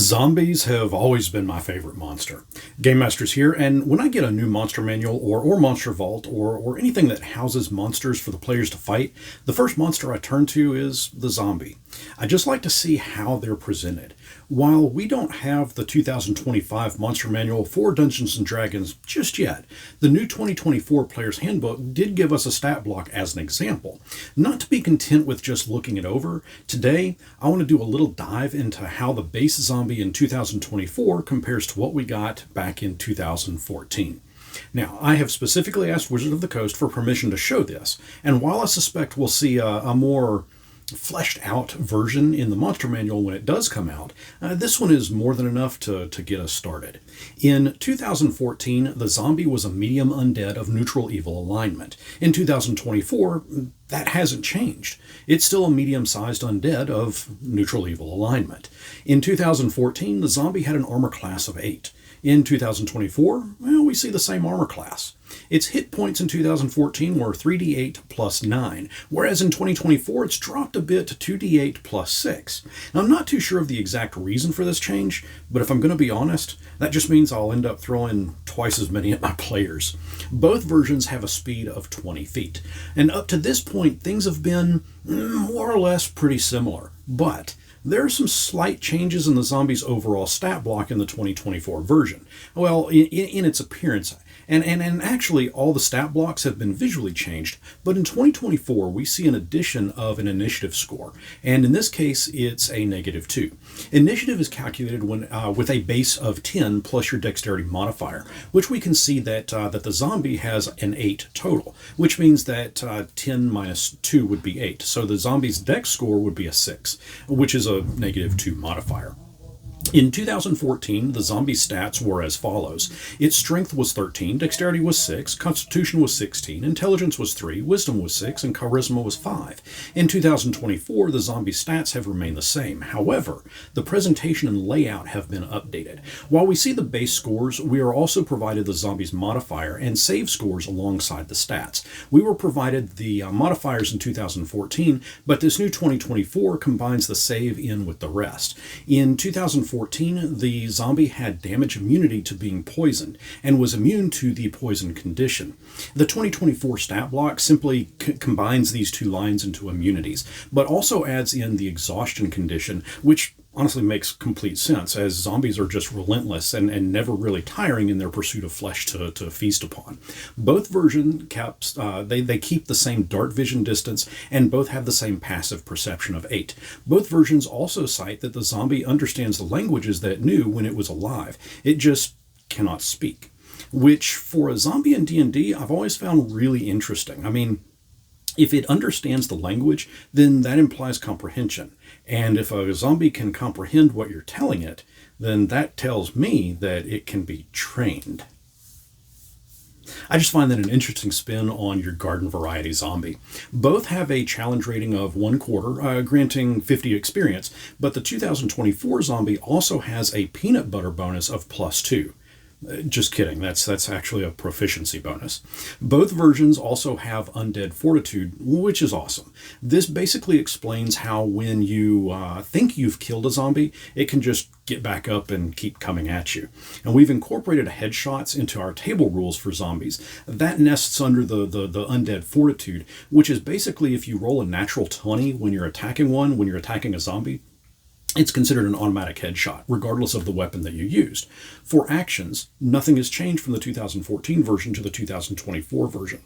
Zombies have always been my favorite monster. GameMasters here, and when I get a new monster manual or monster vault or anything that houses monsters for the players to fight, the first monster I turn to is the zombie. I just like to see how they're presented. While we don't have the 2025 monster manual for Dungeons & Dragons just yet, the new 2024 Player's Handbook did give us a stat block as an example. Not to be content with just looking it over, today I want to do a little dive into how the base zombie in 2024 compares to what we got back in 2014. Now, I have specifically asked Wizard of the Coast for permission to show this, and while I suspect we'll see a more fleshed out version in the monster manual when it does come out, this one is more than enough to get us started. In 2014, the zombie was a medium undead of neutral evil alignment. In 2024, that hasn't changed. It's still a medium-sized undead of neutral evil alignment. In 2014, the zombie had an armor class of 8. In 2024, well, we see the same armor class. Its hit points in 2014 were 3d8 plus 9, whereas in 2024 it's dropped a bit to 2d8 plus 6. Now, I'm not too sure of the exact reason for this change, but if I'm going to be honest, that just means I'll end up throwing twice as many at my players. Both versions have a speed of 20 feet, and up to this point things have been more or less pretty similar, but there are some slight changes in the zombie's overall stat block in the 2024 version. Well, in its appearance. And actually, all the stat blocks have been visually changed, but in 2024, we see an addition of an initiative score, and in this case, it's a -2. Initiative is calculated when with a base of 10 plus your dexterity modifier, which we can see that the zombie has an 8 total, which means that 10 minus 2 would be 8. So the zombie's dex score would be a 6, which is a -2 modifier. In 2014, the zombie stats were as follows. Its strength was 13, dexterity was 6, constitution was 16, intelligence was 3, wisdom was 6, and charisma was 5. In 2024, the zombie stats have remained the same. However, the presentation and layout have been updated. While we see the base scores, we are also provided the zombie's modifier and save scores alongside the stats. We were provided the modifiers in 2014, but this new 2024 combines the save in with the rest. In 2014, the zombie had damage immunity to being poisoned and was immune to the poison condition. The 2024 stat block simply combines these two lines into immunities, but also adds in the exhaustion condition, which honestly makes complete sense, as zombies are just relentless and never really tiring in their pursuit of flesh to feast upon. Both versions they keep the same dart vision distance, and both have the same passive perception of 8. Both versions also cite that the zombie understands the languages that it knew when it was alive. It just cannot speak, which for a zombie in D&D I've always found really interesting. I mean, if it understands the language, then that implies comprehension. And if a zombie can comprehend what you're telling it, then that tells me that it can be trained. I just find that an interesting spin on your garden variety zombie. Both have a challenge rating of 1/4, granting 50 experience, but the 2024 zombie also has a peanut butter bonus of +2. Just kidding, that's actually a proficiency bonus. Both versions also have undead fortitude, which is awesome. This basically explains how when you think you've killed a zombie, it can just get back up and keep coming at you. And we've incorporated headshots into our table rules for zombies. That nests under the undead fortitude, which is basically if you roll a natural 20 when you're attacking a zombie, it's considered an automatic headshot, regardless of the weapon that you used. For actions, nothing has changed from the 2014 version to the 2024 version.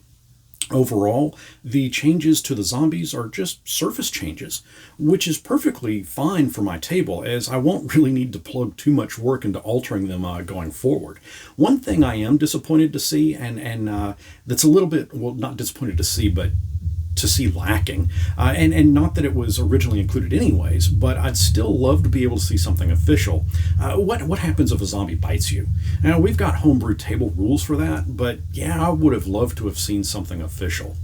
Overall, the changes to the zombies are just surface changes, which is perfectly fine for my table, as I won't really need to plug too much work into altering them going forward. One thing I am disappointed to see, and that's a little bit, well, not disappointed to see, but to see lacking, and not that it was originally included anyways, but I'd still love to be able to see something official. What happens if a zombie bites you? Now, we've got homebrew table rules for that, but yeah, I would have loved to have seen something official.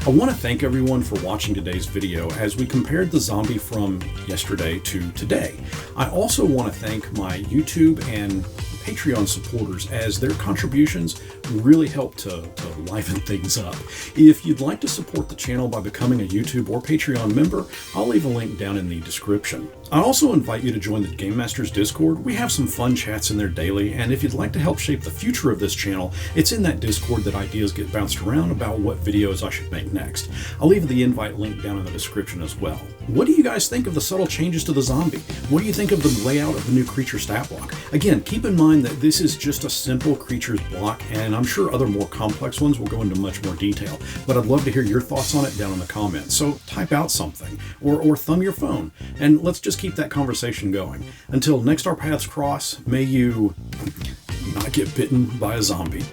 I want to thank everyone for watching today's video as we compared the zombie from yesterday to today. I also want to thank my YouTube and Patreon supporters, as their contributions really help to liven things up. If you'd like to support the channel by becoming a YouTube or Patreon member, I'll leave a link down in the description. I also invite you to join the GameMasters Discord. We have some fun chats in there daily, and if you'd like to help shape the future of this channel, it's in that Discord that ideas get bounced around about what videos I should make next. I'll leave the invite link down in the description as well. What do you guys think of the subtle changes to the zombie? What do you think of the layout of the new creature stat block? Again, keep in mind that this is just a simple creatures block, and I'm sure other more complex ones will go into much more detail, but I'd love to hear your thoughts on it down in the comments. So type out something, or thumb your phone, and let's just keep that conversation going. Until next our paths cross, may you not get bitten by a zombie.